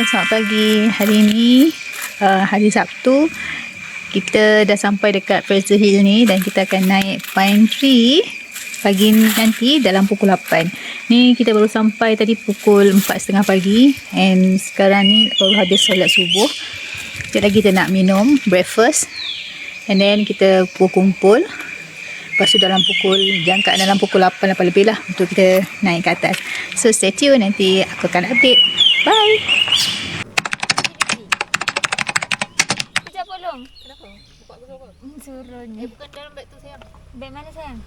selamat pagi. Hari ini hari Sabtu. Kita dah sampai dekat Fraser Hill ni dan kita akan naik Pine Tree pagi nanti dalam pukul 8. Ni kita baru sampai tadi pukul 4.30 pagi and sekarang ni baru habis solat subuh. Sekejap lagi kita nak minum breakfast and then kita kumpul. Lepas tu jangka dalam pukul 8 lebih lah untuk kita naik ke atas. So stay tune, nanti aku akan update. Bye. Sekejap tolong. Kenapa? Buka aku apa? Suruhnya. Bukan dalam beg tu sayang. Beg mana sayang?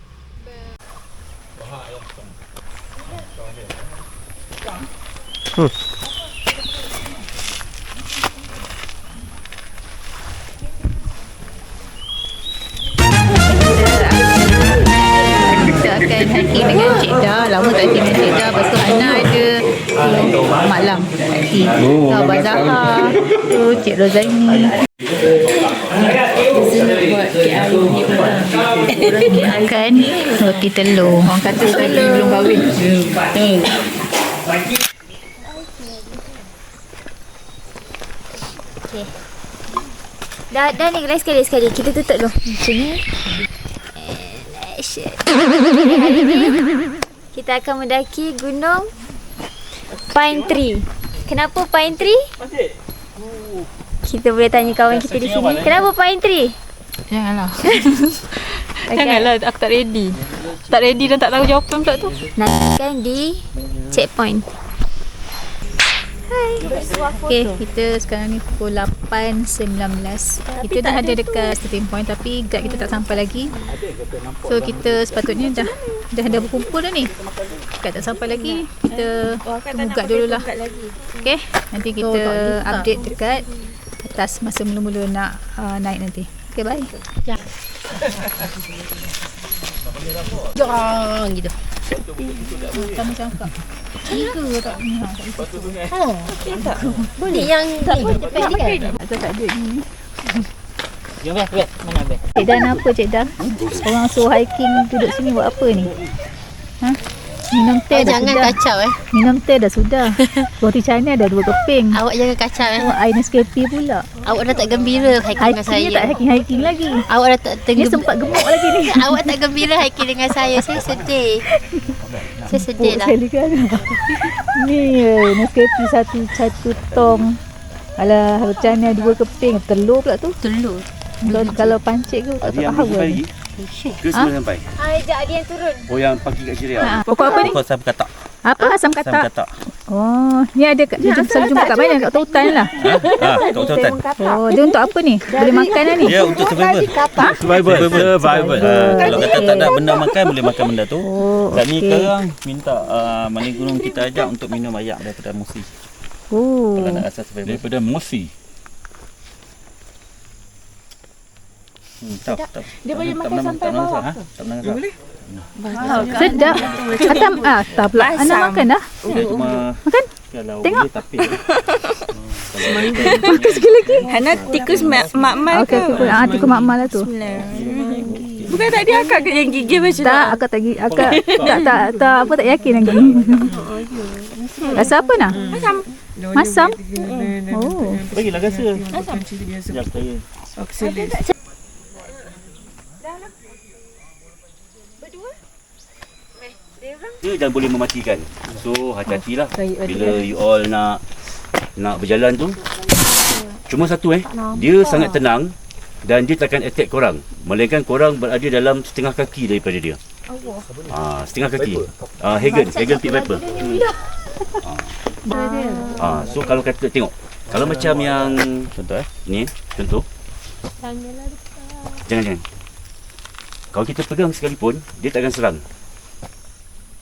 Kita akan hiking dengan Cik Dah. Lama tak hiking dengan Cik Dah. Lepas tu Hana ada malam hiking. Abah Zahar tu Cik Rozaini. Makan roti telur. Orang kata tadi belum kahwin. Okey. Dah ni sekali. Kita tutup dulu. Macam ni. Hari ni kita akan mendaki gunung Pine Tree. Kenapa Pine Tree? Kita boleh tanya kawan kita di sini. Kenapa Pine Tree? Janganlah. Janganlah, aku tak ready. Tak ready dan tak tahu jawapan pula tu. Nantikan di checkpoint. Okay, kita sekarang ni pukul 8.19. Kita dah ada dekat starting point tapi guide kita tak sampai lagi. So kita sepatutnya dah ada berkumpul dah ni. Guide tak sampai lagi. Kita tunggu guide dululah. Okay, nanti kita update dekat atas masa mula-mula nak naik nanti. Okay, bye. Jangan gitu. Kamu cakap. Tiga tak ni. Tak. Boleh yang tak boleh kan? Atau tak ada ni. Jom beg. Mana beg? Cik Dan apa Cik Dan? Orang suruh hiking duduk sini buat apa ni? Ha? Minum teh dah Jangan sudah. kacau Minum teh dah sudah. Roti canai dah 2 keping. Awak jangan kacau Air Nescafe pula. Awak dah tak gembira hiking dengan saya. Hikingnya tak hiking lagi. Awak dah tak Dia sempat gemuk lagi ni. Awak tak gembira hiking dengan saya. Saya sedih. Saya sedih lah. Sekali kan. Ni Nescafe satu tong. Alah, roti canai 2 keping. Telur pula tu. Telur. Kalau pancit ke tak tahu lagi. Ke sebelum sampai? Ajak dia turun. Oh, yang pagi kat Syria. Pokok apa ni? Pokok asam katak. Apa asam Asam katak? katak. Oh, ni ada kat selalu jumpa kat mana? Kat hutan lah. Kat hutan. Oh, dia untuk apa ni? Boleh makan lah ni? Ya, untuk survival. Survival. Kalau kata tak ada benda makan, boleh makan benda tu. Oh, Dan ni okey. sekarang minta mana gunung kita ajak untuk minum air daripada Musi. Oh. Kalau nak rasa survival. Daripada Musi. Tak. Dia boleh makan sampai bawah ke? Tak pernah rasa. Boleh. Sedap. Atam tak pula. Anda makan dah? Dia cuma Makan? kalau Tengok. boleh tapi. Makan sekali lagi. Hana tikus makmal Okey, ke? tikus makmal lah tu. Bukan tak dia akak yang gigil macam Tak, akak tak apa tak yakin lagi. Rasa apa nak? Masam. Oh. Bagilah rasa. Sekejap saya. Dia dan boleh mematikan. So hati-hatilah bila you all nak berjalan tu. Cuma satu dia sangat tenang dan dia takkan attack korang. Melainkan korang berada dalam setengah kaki daripada dia. Setengah kaki. Hagen pit viper. So kalau kata tengok. Kalau macam yang contoh ni, contoh. Jangan. Kalau kita pegang sekalipun, dia takkan serang.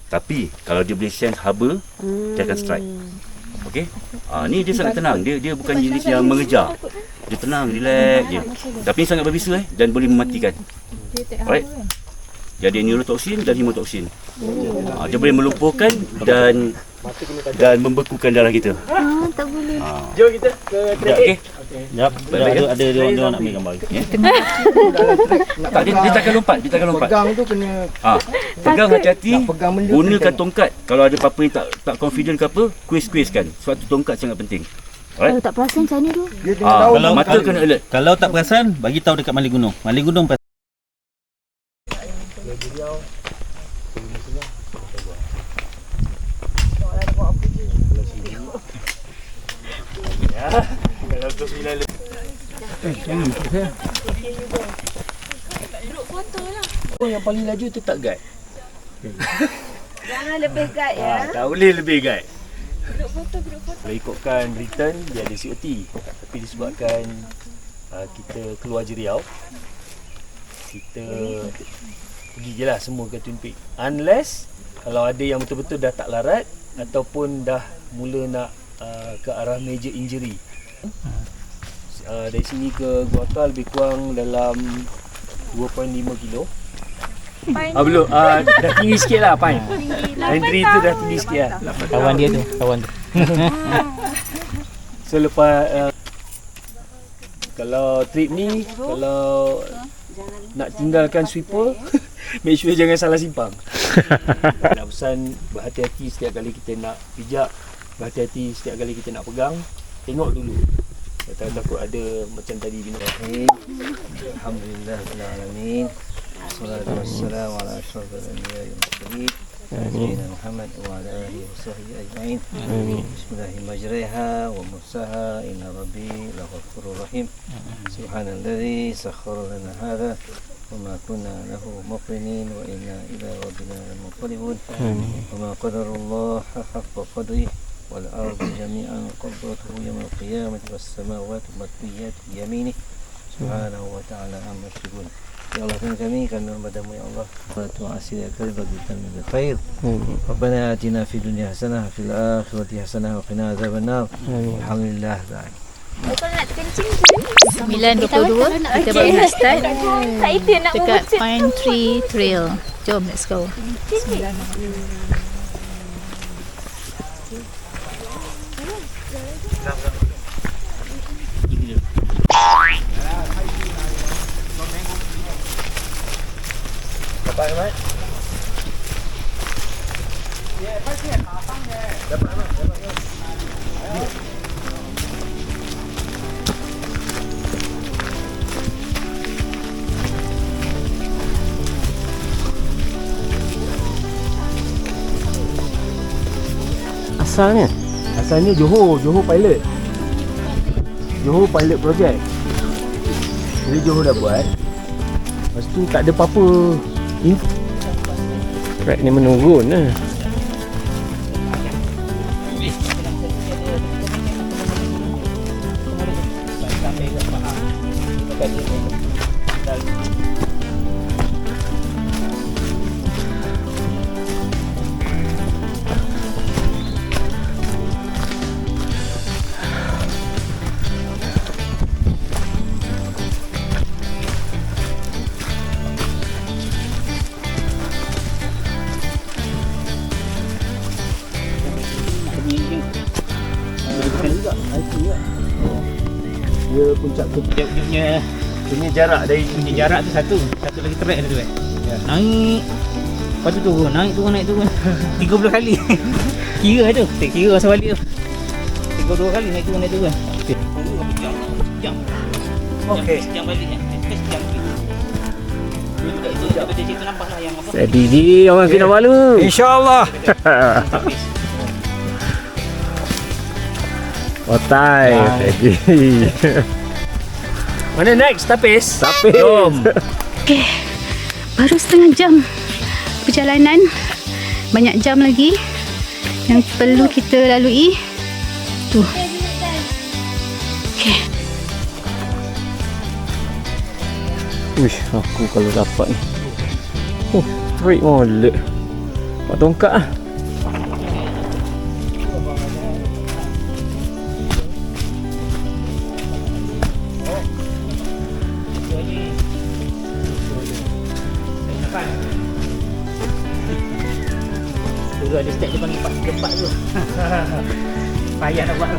Tapi kalau dia boleh sense haba, dia akan strike. Okey? Ni dia sangat tenang. Dia bukan jenis yang mengejar. Dia tenang, relax je. Tapi sangat berbisa dan boleh mematikan. Alright? Dia ada neurotoksin dan hemotoksin. Dia boleh melumpuhkan dan membekukan darah kita. Tak boleh. Jom kita ke trek. Jap. Ada dia nak ambil gambar. Tak, dia takkan lompat. Pegang tu kena Pegang hati-hati. pegang benda Gunakan kena tongkat. Kalau ada apa-apa yang tak confident ke apa, squeeze-kan. Sebab tu tongkat sangat penting. Kalau tak perasan macam mana tu? Kalau Mata kena alert. Kalau tak perasan, bagi tahu dekat Mali Gunung. Mali Gunung Yang paling laju tetap guide. Jangan lebih guide ya. Tak boleh lebih guide. Kalau ikutkan return dia ada COT. Tapi disebabkan kita keluar je Riau, kita pergi je lah semua ke Twin Peak. Unless kalau ada yang betul-betul dah tak larat ataupun dah mula nak ke arah major injury. Dari sini ke Guaka lebih kurang dalam 2.5 kilo. Belum, dah tinggi sikit lah Pine. Entry tu dah tinggi sikit lah. kawan dia tu, kawan tu. So lepas kalau trip ni, kalau nak tinggalkan sweeper, make sure jangan salah simpang. Nak pesan berhati-hati setiap kali kita nak pijak, berhati-hati setiap kali kita nak pegang. Tengok dulu. Takut ada macam tadi bina. Alhamdulillahirrahmanirrahim. Wassalatu wassalamu ala asyrafil anbiya'i wal mursalin. Sayyidina Muhammad wa ala alihi wa sahbihi ajma'in. Bismillahirrahmanirrahim wa mursaha inna rabbi laghafurur rahim. Subhanalladzi sakhkhara lana hadha wa ma kunna lahu muqrinin wa inna ila rabbina lamunqalibun. Wa ma qadarullah haqqa qadrihi wal ardu jami'an qabdatuhu yawmal qiyamati was samawati matwiyat biyaminih subhanahu wa ta'ala amma yushrikun. Ya Allah, Tuhan kami memadamu ya Allah. Wa asir akal bagi kami khair. Rabbana atina fid dunya hasanah wa fil akhirati hasanah wa qina adzabannar. Alhamdulillah. Kalau nak kencing je. 9.22 kita baru nak start Tak itu nak dekat Pine Tree Trail. Jom, let's go. Asalnya Johor Pilot. Johor Pilot Project. Jadi Johor dah buat. Lepas tu tak ada apa-apa info. Track ni menurun lah. Dia puncak Dia punya jarak dari jarak tu satu lagi track tu naik, lepas tu turun, naik turun 30 kali. Kira tu, tak kira asal balik tu 32 kali naik turun. Jam. Okey. Jam balik jam. Itu nampaklah yang apa. Jadi orang Kinabalu. InsyaAllah. Otai. Jadi. Mana next? Tapis? Jom. Okay, baru setengah jam perjalanan. Banyak jam lagi yang perlu kita lalui. Tu. Okay. Uish, aku kalau dapat ni. Trik molek. Buat tongkat lah. Dulu ada step dia panggil 4 tu. Payah nak buat tu.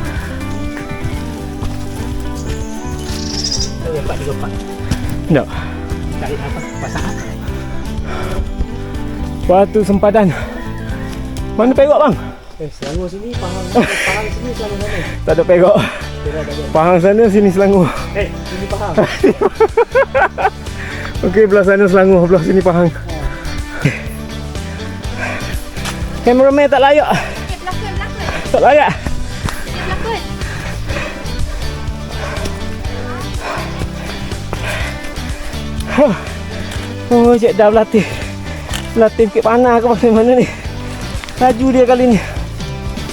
Tu yang 4 Tak. Cari apa? Pasang. Batu sempadan. Mana Perak bang? Selangor sini, Pahang sini selalu sana. Tak ada pegok. Pahang sana, sini Selangor. Sini Pahang. Okey, belah sana Selangor, belah sini Pahang. Kameraman tak layak. Pelakon. Tak layak. Pelakon. Oh, Cik dah berlatih. Berlatih bukit panah ke macam mana ni? Laju dia kali ni.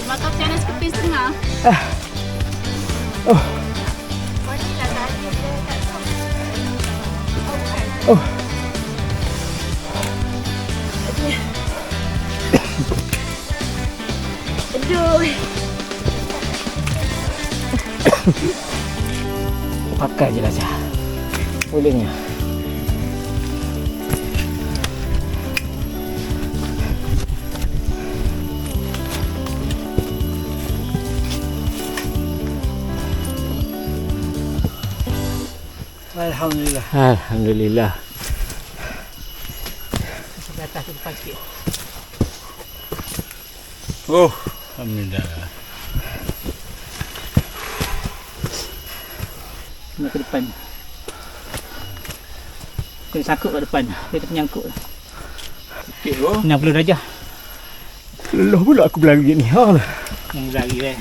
Makan channel keping setengah. Oh. Oh. Aduh. Pakai je lah Cah. Bolehnya. Alhamdulillah. Alhamdulillah. Sampai atas ke depan sikit. Oh, alhamdulillah. Nak ke depan. Kena sakut kat depan. Kita penyangkut. Sikit tu. 60 darjah. Lelah pula aku berlari ni. Ha lah. Yang berlari kan.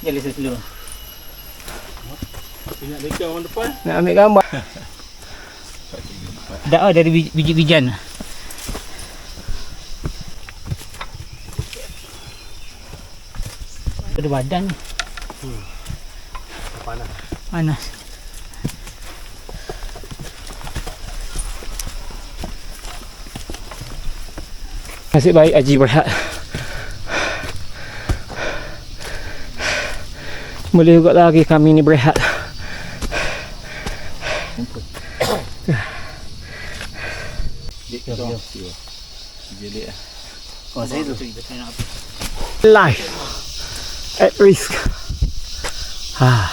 Jalan slow. Nak dekat orang depan. Nak ambil gambar. Dah dari biji bijan. Ada badan ni. Panas. Nasib baik Haji berehat. Boleh juga lagi kami ni berehat. Oh, saya tu. Life at risk. Ha.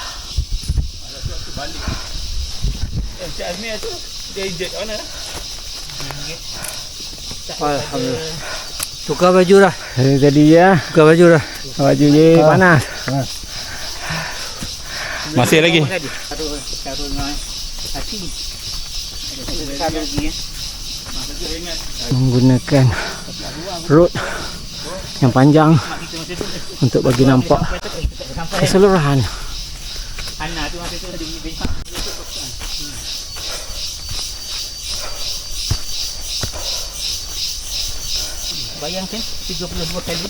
Cik Azmi tu dia injet mana? Alhamdulillah. Tukar baju dah. Jadi ya, Tukar baju dah. baju je panas. Masih lagi. Menggunakan road yang panjang untuk bagi nampak keseluruhan. Ana tu masa tu ada benchmark. Bayangkan 32 kali.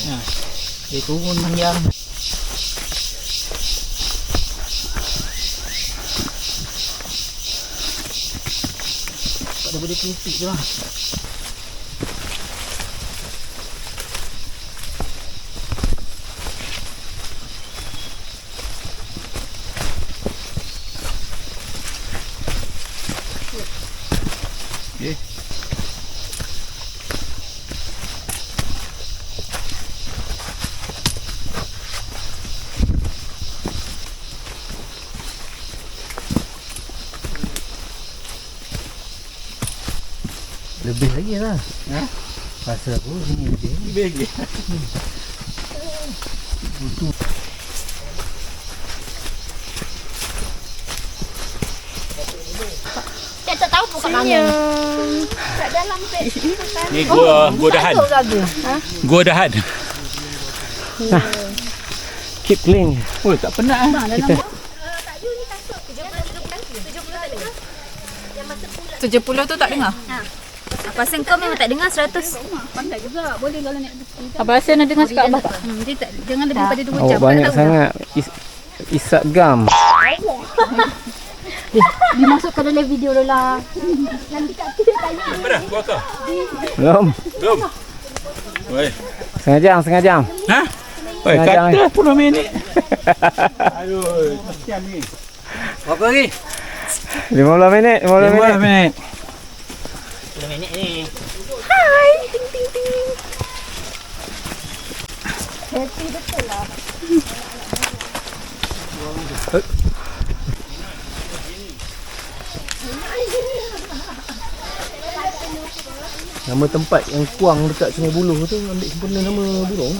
Nah, dia turun panjang. Pada boleh kritik je lah. Lebih lagi lah. Ha? Rasa aku sini lebih. Lebih lagi. Saya tak tahu pun kat mana. Kat dalam pet. Ni gua dahan. Gua dahan. Keep clean. Oh, tak penat ah. Kita 70 tu tak dengar. Pasal kau memang tak dengar 100. Pandai juga. Boleh kalau nak. Abang Hassan nak dengar cakap Abah tak? Dia tak, jangan lebih pada 2 jam. awak banyak sangat isap gam. Dimasukkan dalam video tu lah. Dah, gua kau. Belum. Belum. Oi. Setengah jam. Ha? Oi, Jangan. kata 10 minit. Aduh, kesian ni. Berapa lagi? 15 minit. 15 minit. 10 minit ni. Nama tempat yang Kuang dekat Sungai Buloh tu ambil sempena nama burung.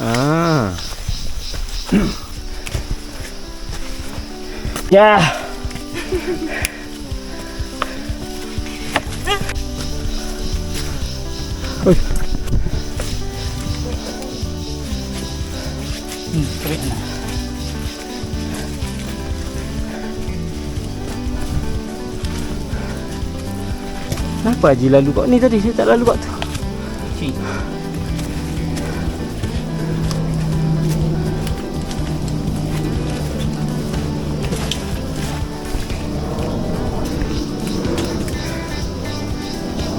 Ya. Kering lah. Kenapa Haji lalu kat ni tadi? Saya tak lalu kat tu. Cik.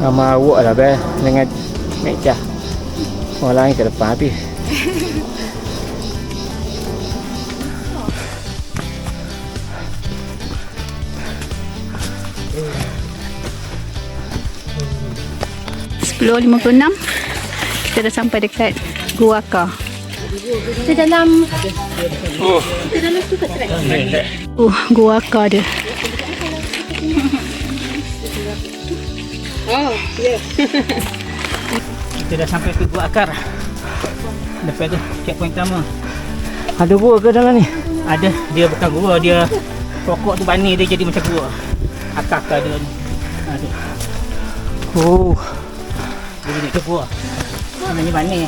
Ramai awak lah bel dengan meja. Orang lain ke depan habis. kita dah sampai dekat Gua Aka. Kita dalam tu kat track. Gua Aka dia. Kita dah sampai ke Gua Akar. Lepas tu checkpoint pertama. Ada gua ke dalam ni? Ada, dia bukan gua, dia pokok tu bani dia jadi macam gua. Akar dia ni. Ada. Oh. Dia jadi ke gua. Namanya bani.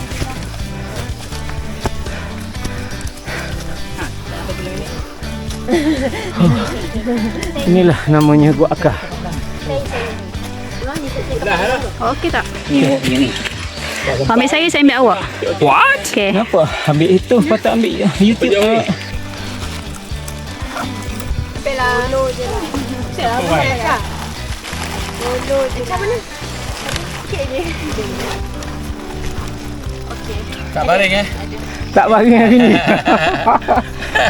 Inilah namanya Gua Aka. Okey tak? Ni ni. Ambil saya ambil awak. What? Okey. Kenapa? Ambil itu, patut ambil YouTube. Tak baring Tak baring hari ni.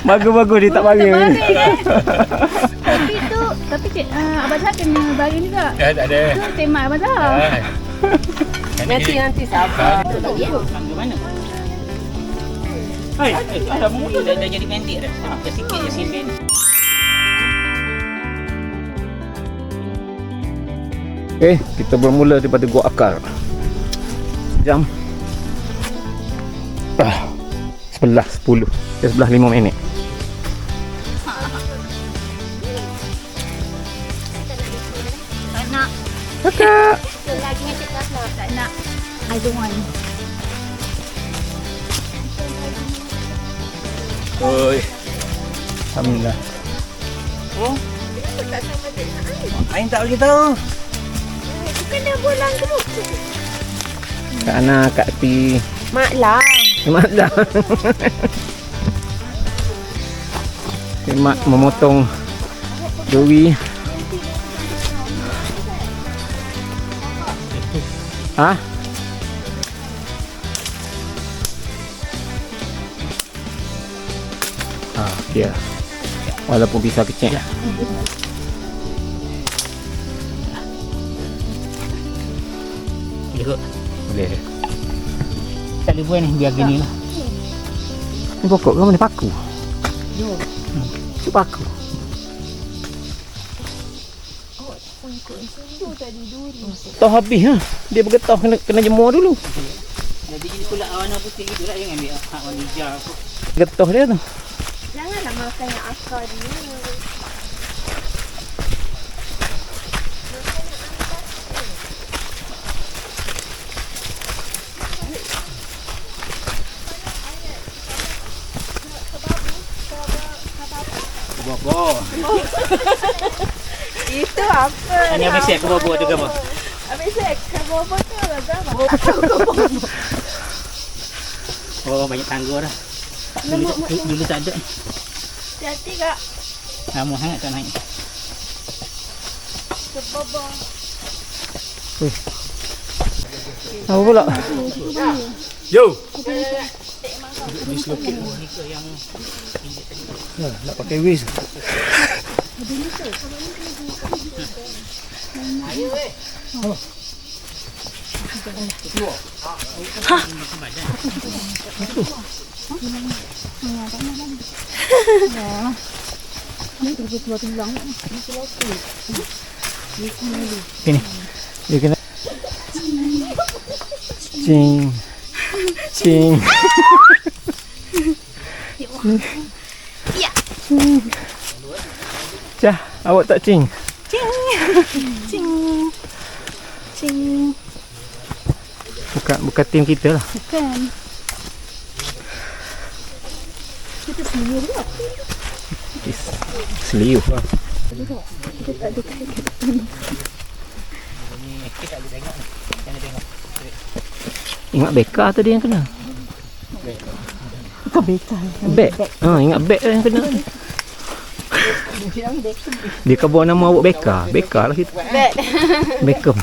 Bagus-bagus dia tak baring hari ni. Tapi Abang Zah kena baring juga. Tak ada. Tu tema Abang Zah. Nanti sabar. Tangga mana? Hai, ada mula dah jadi pendek dah. Dah sikit je simpen. Okay, kita bermula daripada Gua Akar. Jam 11.10. 11.05 minit. Tak nak. Kakak. Lagi macam kelas lah. Tak nak. I don't want. Oi. Alhamdulillah. Ain tak bagi tahu. Bukan dah bulan tu. Kak Ana, Kak Ti. Mak lah. Mak dah. Mak memotong duri. Hah? Ya. Walaupun pisau kecil. Boleh kot. Boleh. Tak boleh buat ni, biar gini lah. Ni pokok ke mana paku? Itu paku. Tahu habis ha. Dia bergetah kena jemur dulu. Jadi jenis pula warna putih gitu lah, jangan ambil warna hijau. Getah dia tu. Janganlah makan yang akar dia. Bobo. Itu apa? Ini apa siap ke bobo tu ke apa? Habis saya bobo tu lah zaman. Oh, banyak tangga dah. Dulu tak ada. Hati kak. Lama sangat tak naik. Bobo. Apa pula? Yo. Nak pakai waist. Sini. Dia kena Cing. Cing. Ya. Cah, awak tak cing? Cing. Bukan tim kita lah. Bukan. Kita sendiri lah. Seliuh lah. Kita tak ada kain. Ingat beka tadi yang kena. Bukan beka. Beg. Ingat beg yang kena. Dia kan bawa nama awak Beka. Beka lah kita. Beckham.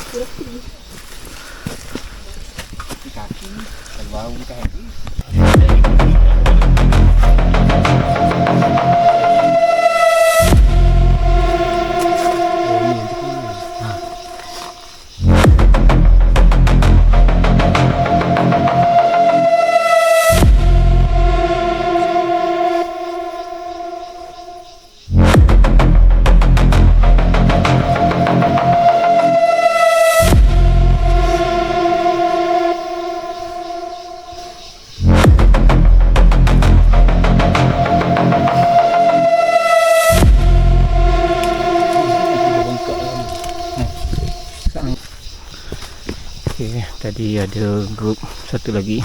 Okay, tadi ada grup satu lagi.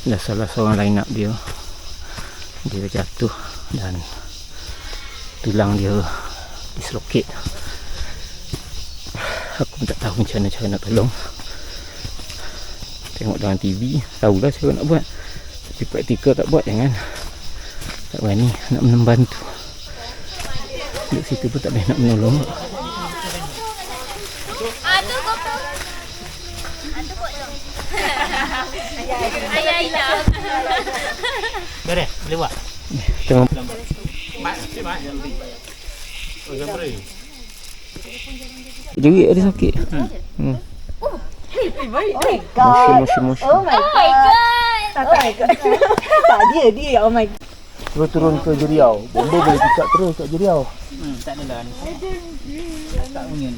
Dah salah seorang line up dia. Dia jatuh dan tulang dia dislocate. Aku pun tak tahu macam mana cara nak tolong. Tengok dalam TV, tahulah cara nak buat. Tapi praktikal tak buat, jangan. Tak berani nak membantu. Duduk situ pun tak boleh nak menolong. Beres, boleh buat. Tengok. Jerit ada sakit. Moshi. Oh my god. Tak dia. Oh my god. Terus turun ke Jeriau. Bomba boleh pick up terus kat Jeriau. Tak adalah ni. Tak punya ni.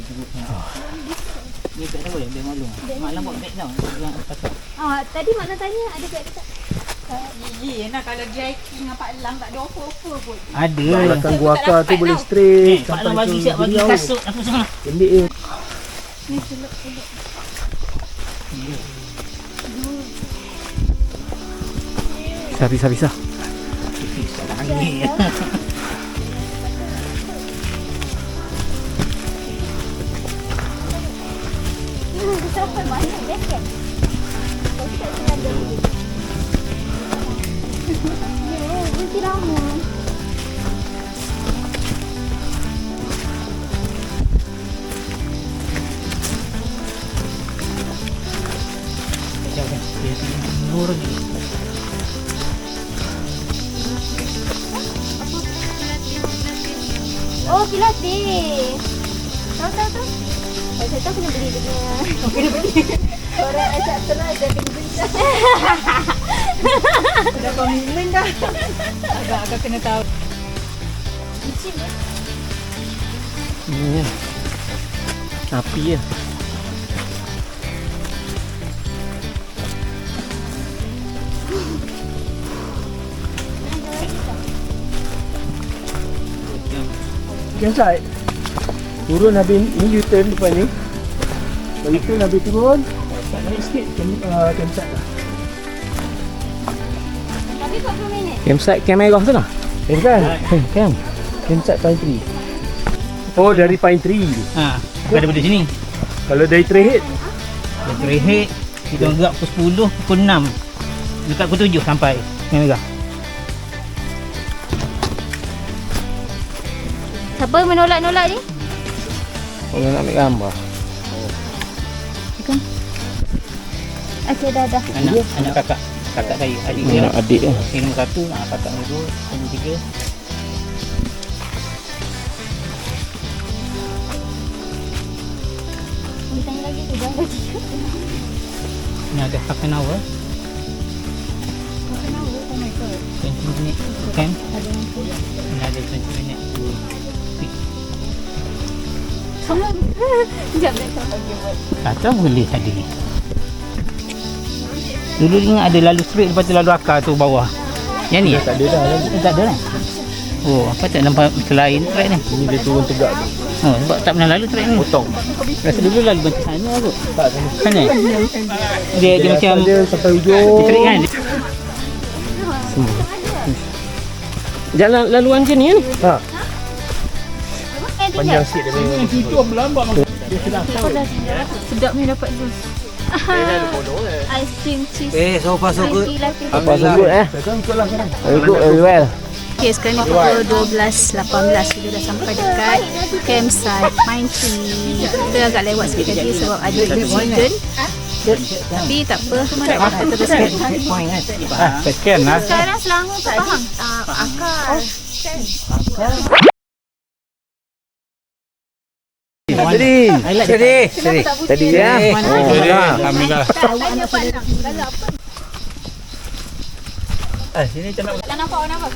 Ni tak tahu dia maklum. Maklum buat back down. Tadi Mak Long tanya ada beg ke tak? Gigi nak kalau dry king dengan Pak Lang tak ada offer pun. Ada. Belakang gua akar tu boleh straight. Pak Lang bagi siap bagi kasut apa semua. Pendek je. Ni selok. Pisah. Angin. Sampai mana beg kan? Berhenti lama. Jangan dia nur ni. Oh, pilates. Tahu. Saya tahu kena beli dia punya. Orang ajak terus dia kena beli. Dah komitmen dah. Agak kena tahu. Licin ya. Ni. Api ya. Campsite. Turun habis ni U-turn depan ni. Kalau U-turn habis turun, tak naik sikit campsite lah. Tapi 40 minit. Campsite camp merah tu lah. Kan? Camp. Campsite Pine Tree. Oh, dari Pine Tree. Bukan daripada sini. Kalau dari Trailhead, Dari Trailhead kita gerak pukul 10, pukul 6. Dekat pukul 7 sampai Camp Merah. Siapa menolak-nolak ni? orang nak ambil gambar. Okey, dah. Anak kakak saya, adik dia. Adik dia. Nombor 1, kakak nombor 2, nombor 3. Tanya lagi tu, jangan lagi. Ni ada half an hour. 20 minit camp. Ni ada 20 minit to pick. Sekejap dah kau bagi buat. Atau boleh tadi. Dulu ingat ada lalu straight lepas tu lalu akar tu bawah. Yang ni? Tak ada dah lagi. Tak ada lah. Oh, apa tak nampak selain track ni? Ini dia turun tegak tu. Oh, sebab tak pernah lalu track ni. Potong. Rasa dulu lalu macam sana kot. Tak sama. Sana? Dia macam dia sampai hujung. straight kan? Jalan laluan je ni kan? Ha. Panjang sikit dia punya. Sedap ni dapat tu. Ice cream cheese. So far so good. Apa sebut Very good, very well. Okay, sekarang ni pukul 12.18. Kita dah sampai dekat campsite Pine Tree. Kita agak lewat sikit tadi sebab ada incident. Tapi tak apa, kita terus Scan lah. Sekarang Selangor tak faham. Akar. Tadi ya. Alhamdulillah. Sini macam nak. Tak nampak warna apa?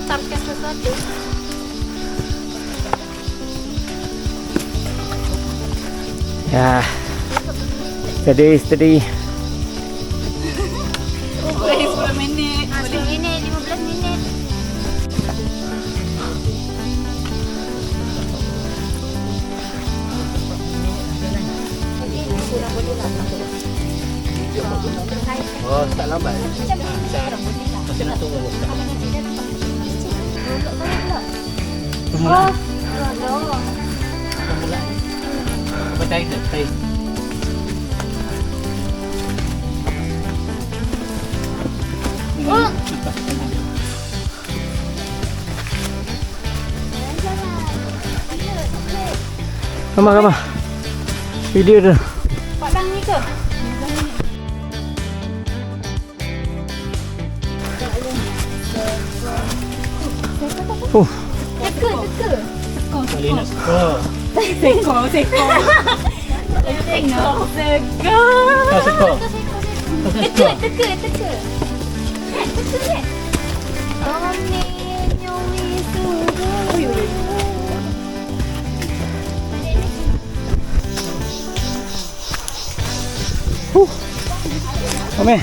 Tapkan sesuatu. Ya. Steady. 10 minit, 15 minit. Oh, tak lambat. Macam nak tunggu. Oh, Apa tarik tak? Tarik. Ramah. Video tu. padang ni ke? Teka. Boleh nak skor. Teka. Kau skor. Teka. Amin, nyomi suruh. Ome.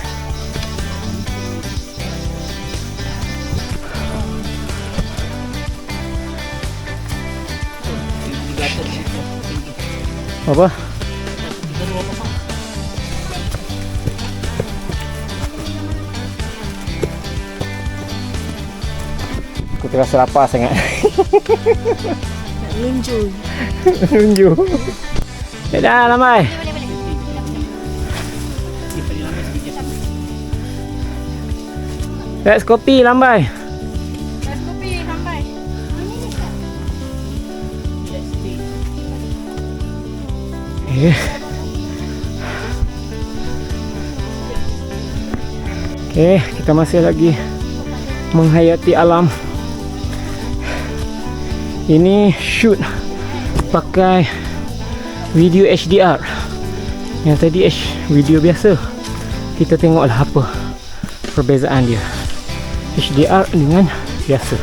Apa? Aku terasa lapar sangat. Lunju. Dah lambai. Let's kopi lambai. Okay, kita masih lagi menghayati alam. Ini shoot pakai video HDR. Yang tadi video biasa. Kita tengoklah apa perbezaan dia. HDR dengan biasa.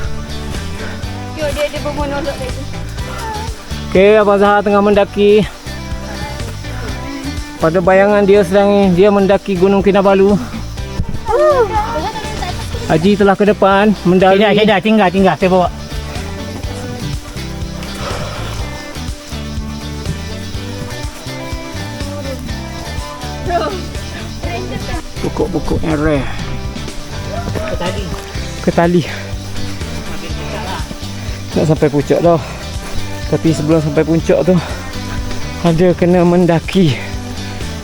Dia bermonolog tadi. Okay, Abang Zahar tengah mendaki. Pada bayangan dia dia mendaki Gunung Kinabalu. Haji telah ke depan mendaki. Dah, tinggal saya bawa. Pokok-pokok yang rare. Ke tali. Nak sampai puncak dah. Tapi sebelum sampai puncak tu ada kena mendaki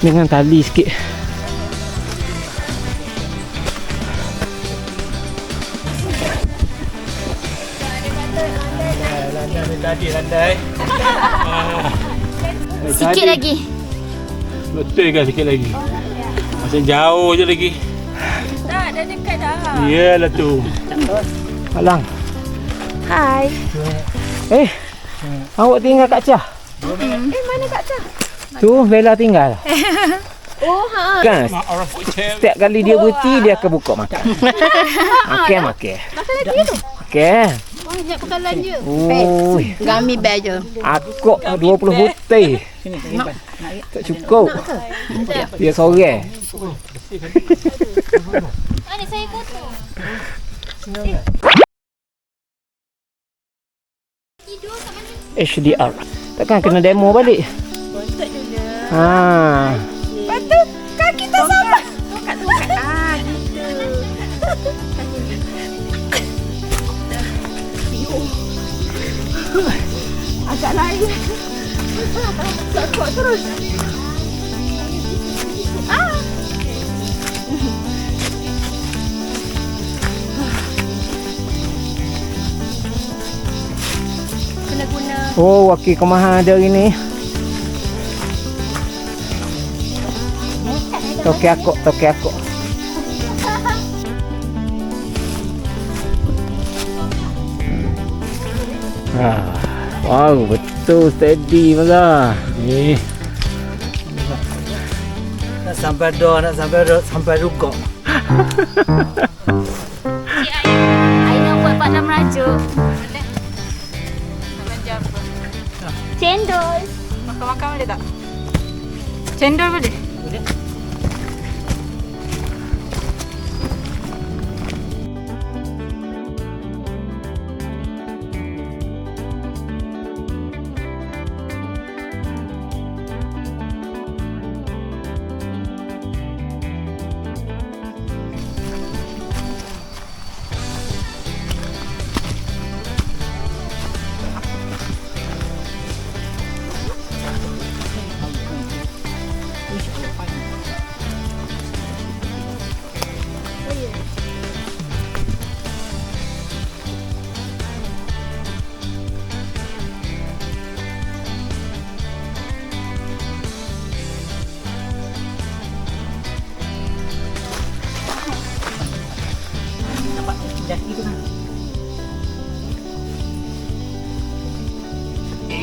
dengan tali sikit. Landai. Sikit lagi. Betul kan sikit lagi. Masih jauh je lagi. Dah dekat dah. Iyalah tu. Alang. Hai. Awak tinggal Kak Chah? Mana Kak Cah? Tu Bella tinggal. Oh, ha. Kan setiap kali dia berhenti dia akan buka makan. Makan. Makan lagi tu. Makan. Oh, sekejap pekalan je. Oi. Gami bear je. Akok 20 butir. Sini tak lepas. Tak cukup. Dia sorang. Mana saya kotor? HDR. Takkan kena demo balik. Bontot dulu. Ha. Lepas tu kaki tak sama. Tongkat. Ah, gitu. Agak lain. Sokok terus. Kena guna. Oh, wakil kemahan ada hari ni. Toke aku. Wow, betul steady Mazhar. Nak sampai dah, sampai rukuk. I nak buat Pak Lam merajuk. Cendol. Makan-makan boleh tak? Cendol boleh?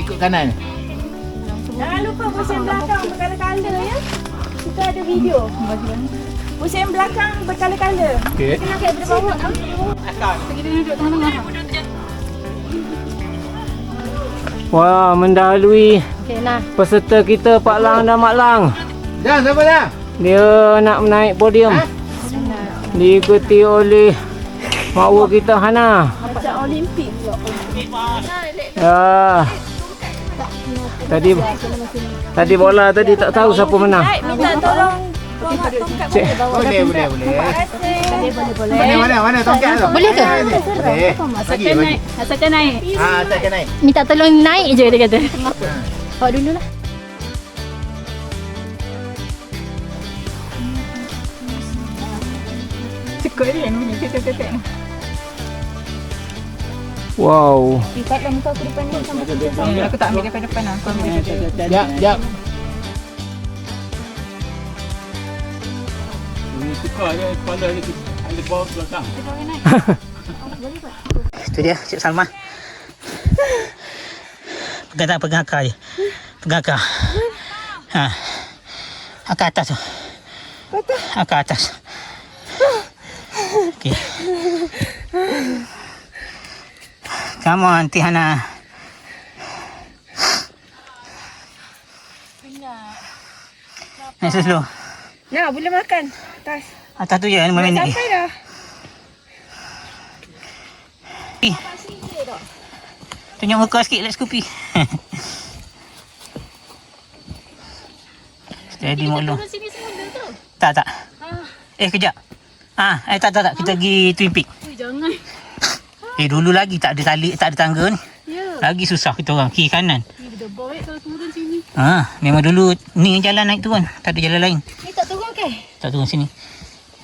Ikut kanan. Jangan lupa pusing belakang berkala-kala ya. Kita ada video. Pusing belakang berkala-kala. Okey. Kena kat bawah. Kita duduk tengah-tengah. Wah, mendahului peserta kita Pak Lang dan Mak Lang. Dah, siapa dah? Dia nak menaik podium. Diikuti oleh makwa kita Hana. Macam Olimpik pula. Ya. Tadi bola tadi tak tahu siapa menang. Minta tolong tongkat Cik. Boleh. Mana tongkat tu? Boleh ke? Boleh. Bagi. Asalkan naik. Asalkan naik. Minta tolong naik je dia kata. Bawa dulu lah. Cukup dia yang bunyi ketek-ketek. Wow. Pak Lam kau ke depan ni sama kita. Aku tak ambil daripada depan lah. Aku ambil daripada Jap. Ini tukar je kepala ni ada bawah belakang. Itu dia Cik Salma. Pegang akar je. Pegang akar. Ha. Akar atas tu. Akar atas. Okey. Come on, Tihana. Naik slow. Nah, boleh makan. Tas. Atas tu je 5 minit lagi. Sampai dah. Tunjuk muka sikit, let's Scoopy. Steady mulu. Sini semula tu. Tak. Kejap. Tak. Kita pergi Twin Peak. Jangan. Dulu lagi tak ada tali, tak ada tangga ni. Lagi susah kita orang kiri kanan. Kita bawa kalau turun sini. Memang dulu ni jalan naik turun, tak ada jalan lain. Ni tak turun ke? Tak turun sini.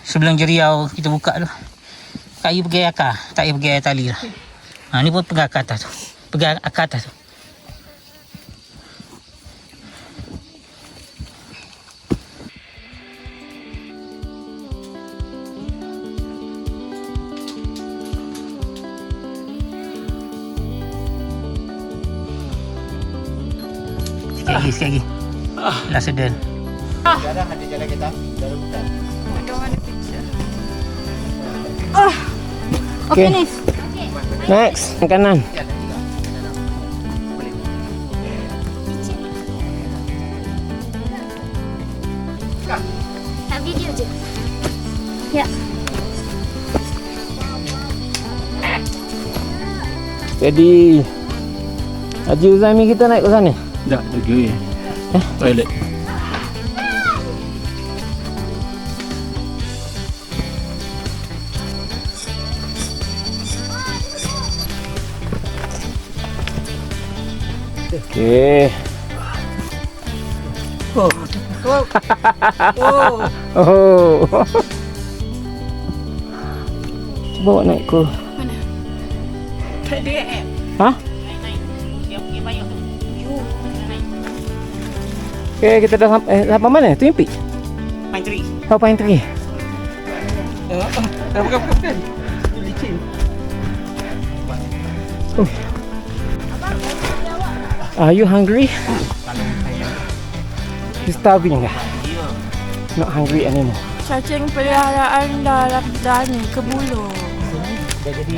Sebelum jeriau kita buka tu. Kayu pergi akar, tak payah pergi tali lah. Ni pun pegang akar atas tu. Pegang akar atas tu. Sikit lagi. Last sedal. Sekarang ada jalan kereta, jalan hutan. Okay. Next, kanan. Ya. Jadi Haji Uzaimi kita naik ke sana? Tak, lagi. Toilet. Okey. Oh. Cuba awak naik ke. Mana? Tak ada app. Ha? Okey, kita dah sampai mana? Twin Peaks? Pine Tree. Oh, Pine Tree. Bukan. Licin. Are you hungry? You starving lah. Not hungry anymore. Cacing peliharaan dah ni ke bulu. Dah jadi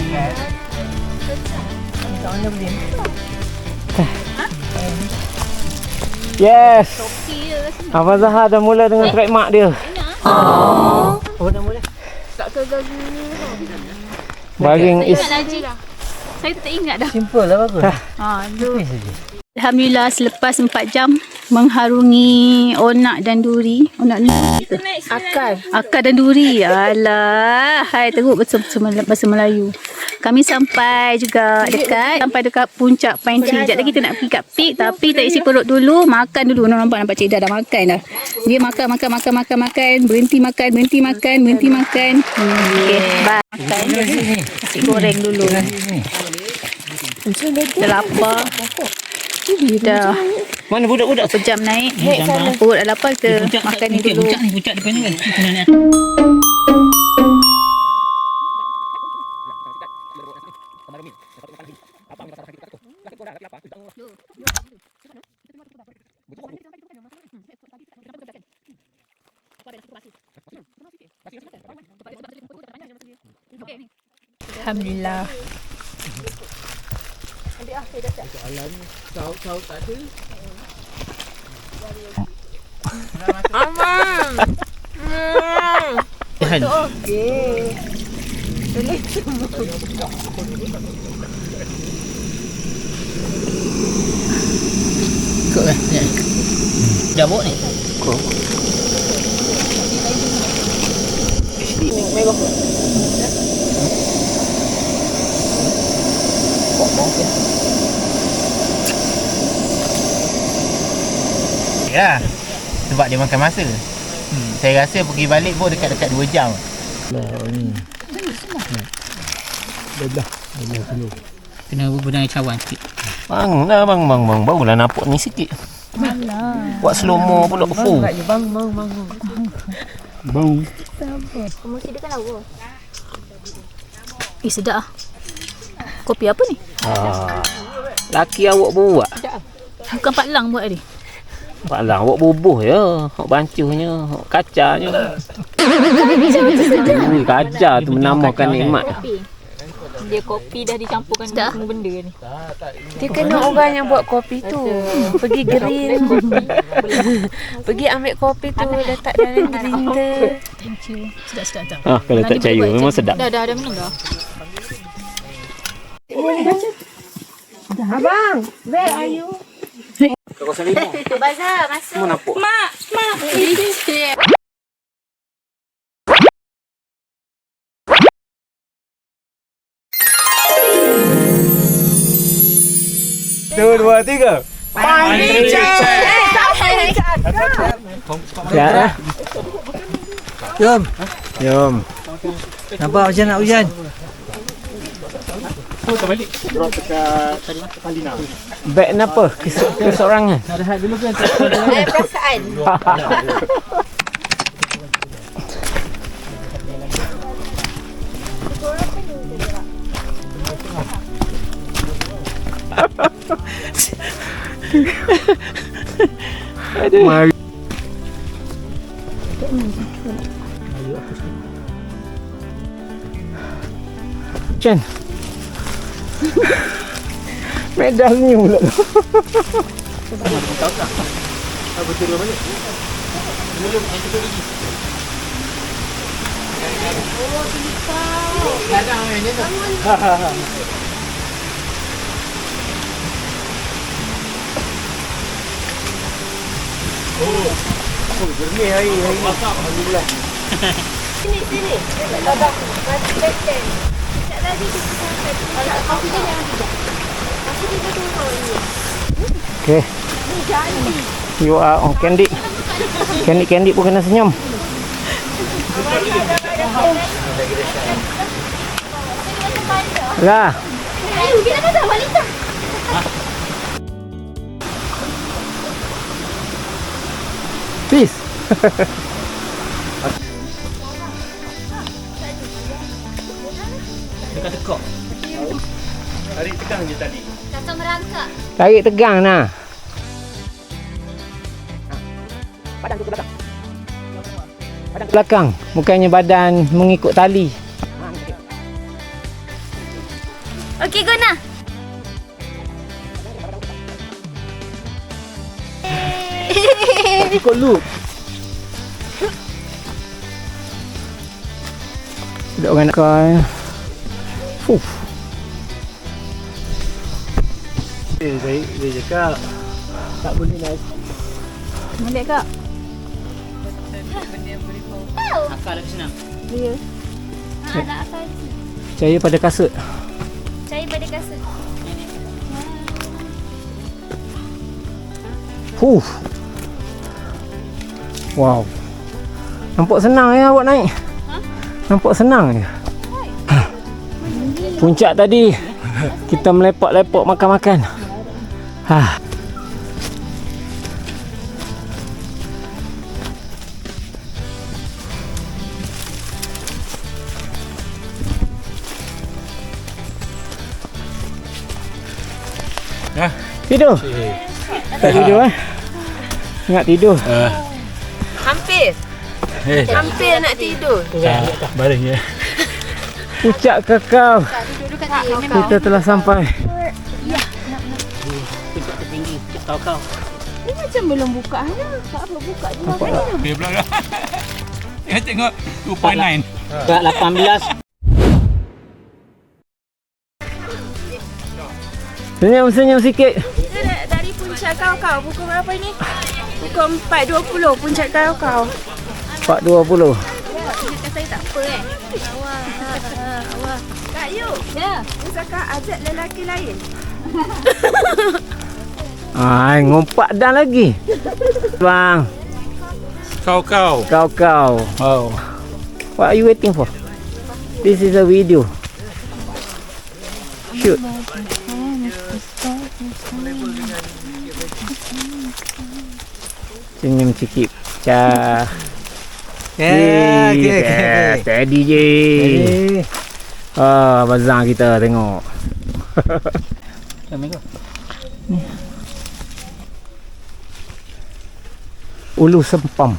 Yes. Abang Zahar dah mula dengan trademark dia. Oh, dah mula. Baring is Saya tak ingat dah. Simple lah bagus. Alhamdulillah selepas 4 jam mengharungi onak dan duri. Onak ni akar dan duri. Alah, hai teruk betul bahasa Melayu. Kami sampai dekat puncak Pine Tree. Sekejap lagi kita nak pergi kat peak tapi tak isi perut dulu, makan dulu. Nampak Cik Dah makan dah. Dia makan, berhenti makan. Okey, bye. Makan. Nasi goreng dulu. Dah lapar. Dah Mana budak-budak? berapa jam naik. Perut dah lapar, kita makan ni dulu. Puncak depan ni kan. Alhamdulillah. Ikut kan? Jabuk ni? Ya, sebab dia makan masa. Saya rasa pergi balik pun dekat-dekat 2 jam. Kena berbudang cawan sikit. Bang. Barulah nampak ni sikit. Buat slow mo pula. Bang. Mesti dia kan lawa. Sedap ah. Kopi apa ni? Laki awak buat. Bukan Pak Lang buat tadi. Pak Lang awak bubuh je. Awak bancuhnya, awak kacanya. Kaca tu menamakan nikmat. Dia kopi dah dicampurkan dengan semua benda ni. Dia kena orang yang buat kopi tu. Pergi grill. Pergi ambil kopi tu, letak dalam grinder. Thank you. Sedap. Kalau tak percaya memang sedap. Dah minum dah. Abang, where are you? Kawasan 5. Bazar masuk. Mana nampak? Mak. Satu, dua, tiga. Ya. Jom. Nampak macam nak hujan? Beg kenapa? Keseorangan. Perasaan. Mari. Chen. Medal ni pula. Jernih hari ni. Alhamdulillah. Sini. Abang, mati beken. Sekejap lagi kita sampai. Aku dia yang tidak. Aku dia turun ni. Okay. You are on Candy. Candy pun kena senyum. Lah. Ayo, kita dah wanita. Peace. Dekat tekak. Tarik tegang je tadi. Kacau merangkak. Tarik tegang nah. Badan tu ke belakang. Badan ke belakang. Bukannya badan mengikut tali. Okey, guna. Ikut loop. Duduk orang nak kau. Saya cakap tak boleh naik. Boleh kak? Akal lebih senang. Ya. Nak akal. Percaya pada kasut. Cari pada kasut. Wow. Nampak senang ya awak naik. Nampak senang je. Puncak tadi kita melepak-lepak makan-makan. Tidur. Tak tidur Ingat tidur. Hampir nak tidur. Baring je. Puncak Kakao. Kita telah sampai. Kau. Ni macam belum buka dah. Tak apa buka je. Nampak tak? Dia belakang. Dia tengok 2.9. Kat 18. Senyum sikit. Dari puncak kau pukul berapa ni? Pukul 4.20 puncak kau. 4.20. Saya tak apa Awak. Kak Yu. Ya. Dia cakap ajak lelaki lain. Ngompak dah lagi. Bang. Kau. Oh. What are you waiting for? This is a video. Shoot. Senyum sikit. Cah. Okay. Steady je. Bazang kita tengok. Ni. Ulu Sempam.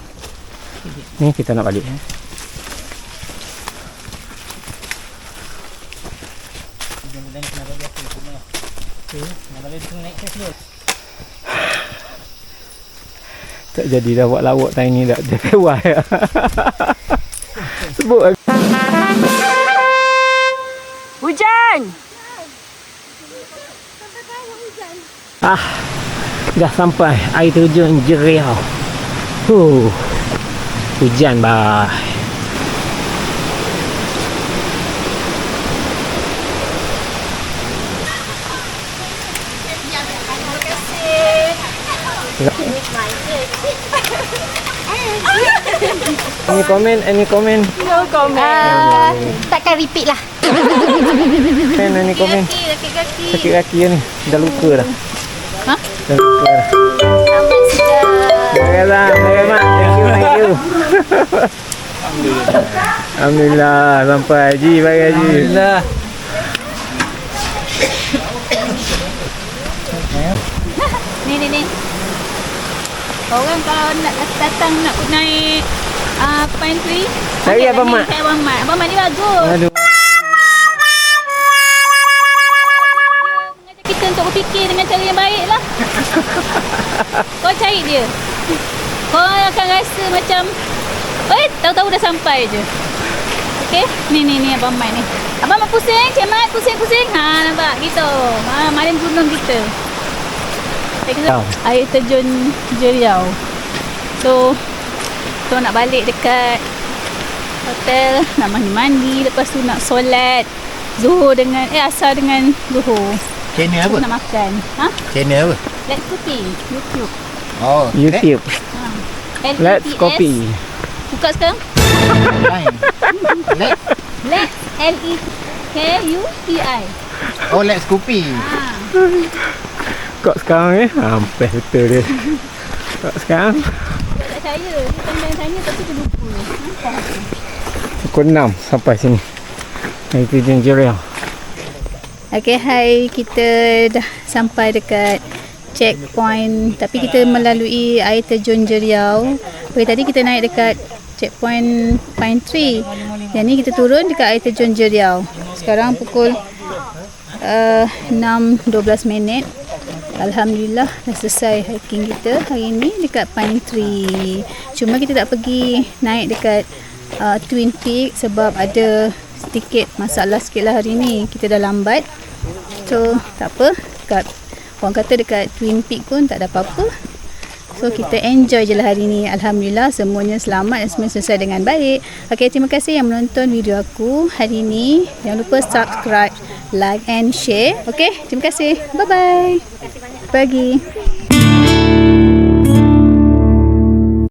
Ni kita nak balik. Tak jadi dah buat lawak time ni dah. Dia kewah ya. Sebut. Hujan. Dah sampai air terjun Jeriau. Hujan bah. Any comment? No comment. Takkan repeat lah. Any comment? Kaki. Sakit kaki ni. Dah luka dah. Ha? Dah luka dah. Selamat sudah. Thank you. Alhamdulillah sampai Haji. Bye Haji. Alhamdulillah. Ni. Orang kalau nak datang nak naik Pine Tree, Cari Abang Mat. Cari Abang Mat. Abang Mat ni bagus. Aduh. Dia mengajak kita untuk berfikir dengan cara yang baik lah. Kau cari dia. Kau akan rasa macam tahu-tahu dah sampai je. Okey, ni Abang Mat ni. Abang Mat pusing, Cik Mat pusing. Ha, nampak gitu. Malam gunung kita. Air terjun Jeriau. So, kita nak balik dekat hotel, nak mandi-mandi, lepas tu nak solat Zuhur dengan asar dengan Zuhur. Channel apa? Nak makan. Ha? Channel apa? Let's Copy YouTube. Oh, YouTube. Let's LETS. Copy. Buka sekarang. Let's. Let's LEKUPI. Oh, Let's Copy. Ha. Kok sekarang hampir betul dia. Kok sekarang Tak percaya. Dia tanya tapi dia lupa. Nampak? pukul 6 sampai sini. Air terjun Jeriau. Okay, hai. Kita dah sampai dekat checkpoint. Tapi kita melalui air terjun Jeriau. Okay, tadi kita naik dekat checkpoint Pine Tree. Yang ni kita turun dekat air terjun Jeriau. Sekarang pukul 6.12 minit. Alhamdulillah dah selesai hiking kita hari ni dekat Pine Tree. Cuma kita tak pergi naik dekat Twin Peak sebab ada sedikit masalah sikit lah hari ni. Kita dah lambat. So tak apa. Orang kata dekat Twin Peak pun tak ada apa-apa. So kita enjoy je lah hari ni. Alhamdulillah semuanya selamat dan semua selesai dengan baik. Okay, terima kasih yang menonton video aku hari ni. Jangan lupa subscribe, like and share. Okay, terima kasih. Bye-bye. Pagi.